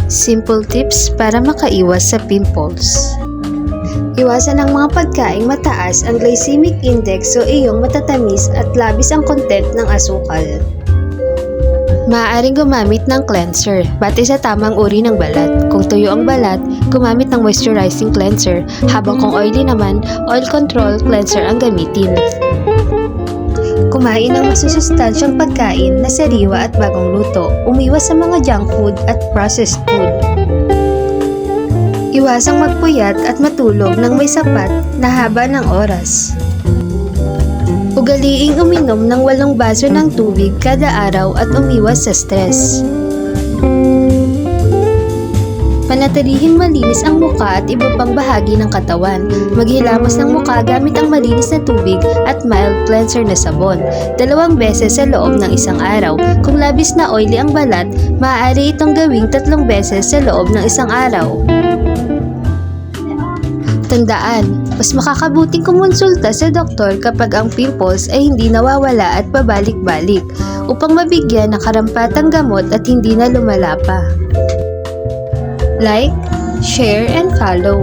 Simple tips para makaiwas sa pimples. Iwasan ang mga pagkaing mataas ang glycemic index o iyong matatamis at labis ang content ng asukal. Maaaring gumamit ng cleanser, base sa tamang uri ng balat. Kung tuyo ang balat, gumamit ng moisturizing cleanser, habang kung oily naman, oil control cleanser ang gamitin. Kumain ng masusustansyang pagkain na sariwa at bagong luto. Umiwas sa mga junk food at processed food. Iwasang magpuyat at matulog ng may sapat na haba ng oras. Ugaliing uminom ng 8 baso ng tubig kada araw at umiwas sa stress. Panatilihing malinis ang muka at iba pang bahagi ng katawan. Maghilamos ng muka gamit ang malinis na tubig at mild cleanser na sabon 2 beses sa loob ng isang araw. Kung labis na oily ang balat, maaari itong gawing 3 beses sa loob ng isang araw. Tandaan, mas makakabuting kumonsulta sa doktor kapag ang pimples ay hindi nawawala at pabalik-balik upang mabigyan ng karampatang gamot at hindi na lumala pa. Like, share, and follow.